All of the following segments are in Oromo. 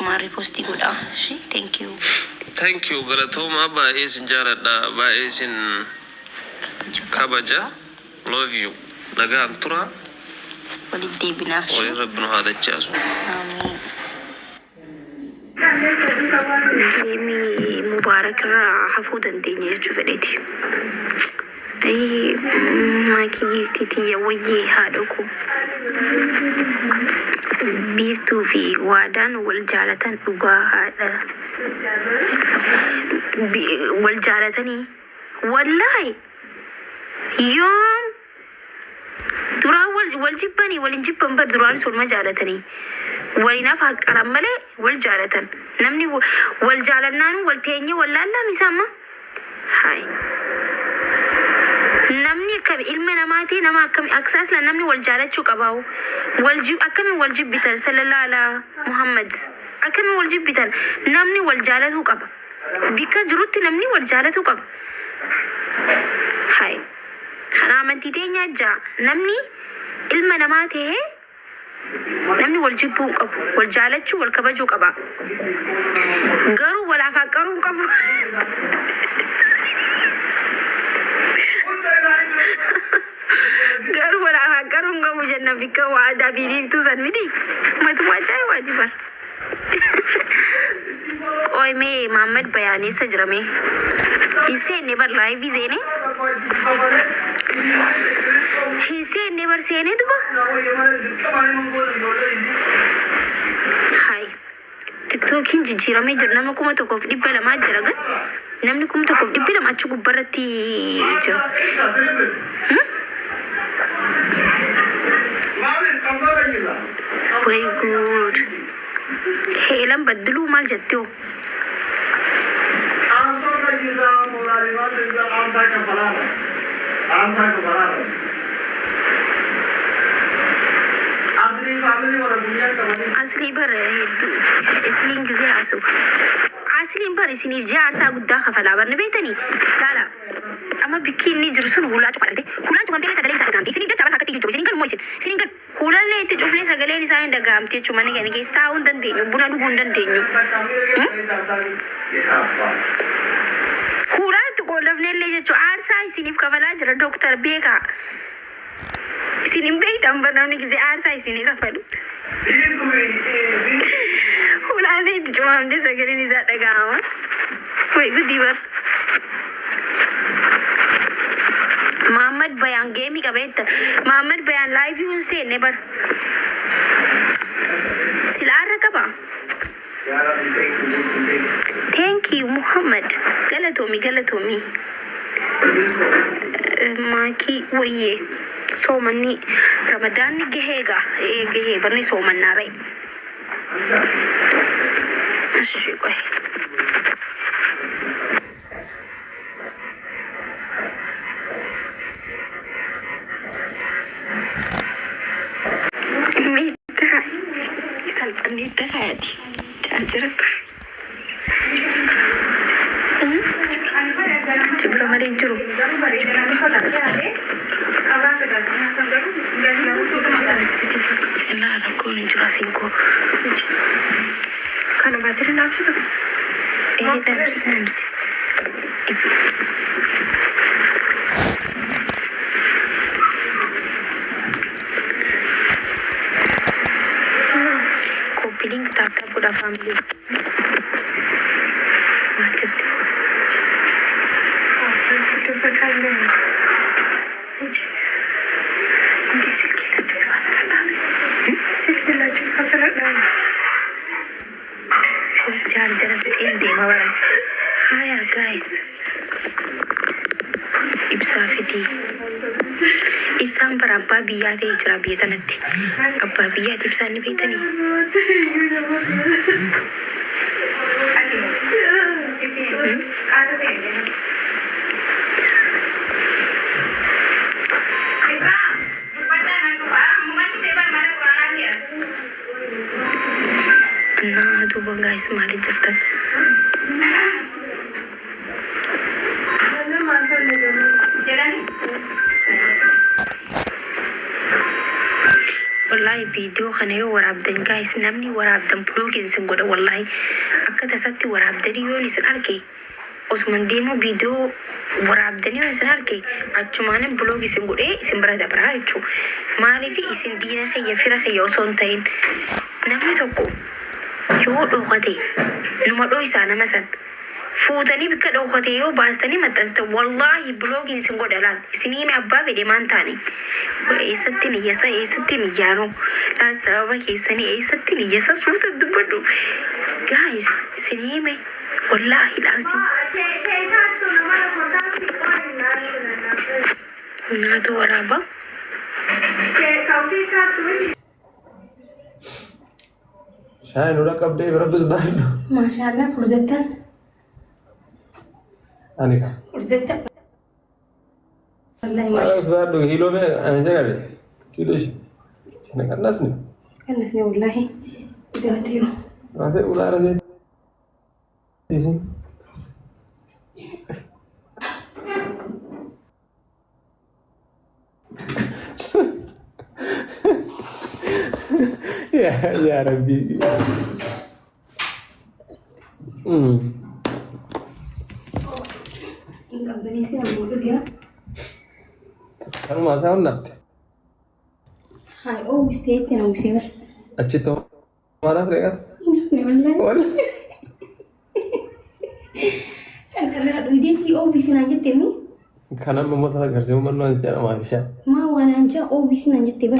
achuma riposti godha. Thank you. Thank you. Galatoma baay'ee sin jaaladha. Baay'ee sin kabaja. Love you. Nagaan tura. Walitti deebinaa. Waliin Rabbi nu haa dachaasu. Amiin. Deemi Mubaarak irraa hafuu dandeenya jechuu fedheeti. Maakii giiftiitii wayyee haadha koo biiftuu fi waadaan wal jaalatan dhugaa haadha wal jaalatanii wallaahi yoom duraan wal jibbanii waliin jibban bar duraanis walma jaalatanii walinaaf haqqaran malee wal jaalatan namni wal jaalannaan wal teenye wallaallaa misaama haay namni akkami ilma namaati nama akkami aksaas la namni wal jaalachuu qabaa'u akkami wal jibbitan sallallahu ala Muhammad akkami wal jibbitan namni wal jaalatu qaba bika jirutti namni wal jaalatu qaba haay kana amantii teenya jaa namni ilma namaati namni wal jibbuu qabu wal jaalachuu wal kabajuu qaba garuu wal afaaqaruu qabu garuu wal afaaqaruu qabu jenna bika waadaa biiftuu san miti matu waajaa waajibar oy mee Muhammad bayaanessa jirame iseen never live izene iseen never sene duba hai tiktokin jijjiirame jira nama 1,200 jira gan namni 1,200 achi gubbarratti jira way good heelan baddaluu maal jettee asli bar isliin ጊዜ አሱ asliin bar isiniif jaarsaa guddaa kafalaa barne beetanii laala amma bikkiinni jiru sun hulaa cufamtee sagalee isaa dhagaamte isiniif jecha bakka jiru isiniin galmoo isiniin gal hulallee itti cufnee sagaleen isaa hin dhagaamte jechuudha mana kana keessa taa'uu hin dandeenyu buna dhuguu hin dandeenyu hulaa itti qollafnellee jechuudha aarsaa isiniif kafalaa jira dooktar beekaa isiniin beektan barnoonni ጊዜ aarsaa isinii kafalu hulaalee itti cufamtee sagaleen isaa dhagaama way guddii bar Muhammad Bayan game kabetta Muhammad Bayan live yun se never silara kaba thank you Muhammad galatomi maki waye so mani Ramadan ni gehega gehe barni so manare ashikoy Nita hati, charger. Coba main juru. Nah, aku nih jurasingku. Karena baterai nafsu tuh. Nafsu. Feeling tata pura family. Macet. Itu berkali. Ini silsilah tu pasal. Silsilah tu pasal. Charger tu ini mawar. Hi guys. Ibsa fiti. Ibsaan bar abbaa biyyaa ta'e jira biyya tanatti. Abbaa biyyaati ibsaan ni beektanii. Nah, duuba guys maaliif jirtan? والله فيديو خنيو ورابدن جايز نمني ورابدن بلوكين سنقول والله أكتر ستي ورابدن يوني سناركي Osman demo video waraabdanii yoo isin arge achumaan blog isin godhee isin bira dabraa jechuudha. Maaliif isin diina kiyya fira kiyya osoo hin ta'in namni tokko yoo dhokate numa dho'isaa nama san fuutanii bikka dhokate yoo baastanii maxxansita wallahi blogiin isin godha laal isin hime abbaa fedhe maan taane eessatti niyyaanoo sababa keessanii eessatti niyyasa suuta dubbadhu guys isin hime wallahi lazim nyaata waraaba shaayii nurra qabdee bira bisdaadhu maashaallah furzettan anika furzettan wallahi maashaallah bisdaadhu hiiloo bee ani jagabe kiiloo shine kannasni wallahi gaatiyo raafee ulaara jee Easy. Ya Rabbi. Enggak berisik dulu dia. Kan masa nak? Hai, oh mistake ya, mistake. अच्छी तो हमारा रहेगा Ini wallahi. Karena aduh dia ki oh bisin aja temi. खाना में मत घर से मन में जाना माशा Ma wana aja oh bisin aja teba.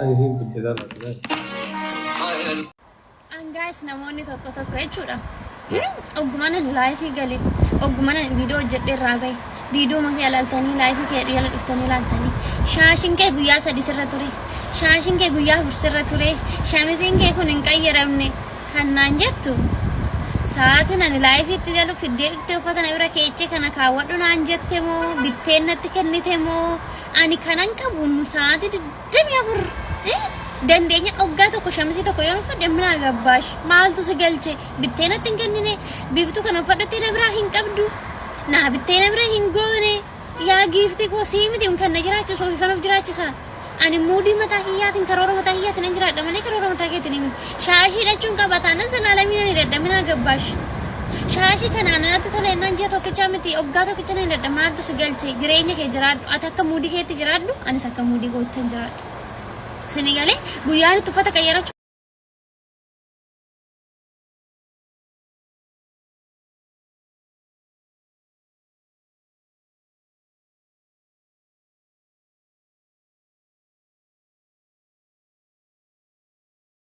ऐसे बिल्कुल लगता है Guys, namoonni tokko jechuudha. Ogummaan laayifii galee ogummaan viidiyoo hojjedhee irraa bahe viidiyoo makee ilaaltanii laayifii kee dhiyaala dhuftanii ilaaltanii shaashiin kee guyyaa 3 sirra ture shaashiin kee guyyaa 4 sirra ture shaamiziin kee kun hin qayyaramne kannaan jettu sa'aatiin ani laayifiitti galu fiddee dhuftee uffata na bira keechee kana kaawwadhu naan jette moo bitteen natti kennite moo ani kanan qabu sa'aatii 24 dandeenya oggaa tokko shamsii tokko yoo uffadhe mina gabbaash maaltu si galche bittee natti hin kennine biiftuu kana uffadhattee na biraa hin qabdu naa bittee na bira hin goone yaa giiftii koo sii miti kan na jiraachisu ofiifanuuf jiraachisa ani muudii mataa kiyyaatiin karoora mataa kiyyaatiin hin jiraadha malee karoora mataa keetiin hin shaashii dhachuun qabataa nan salaalamiin hin hidhadha mina gabbaash shaashii kanaan natti tola ennaan ji'a tokkichaa miti oggaa tokkicha na hidhadha maaltu si galche jireenya kee jiraadhu ati akka muudii keetti jiraadhu anis akka muudii kootti hin jiraadhu Senegalais, guyyaa itti uffata qayyarachuu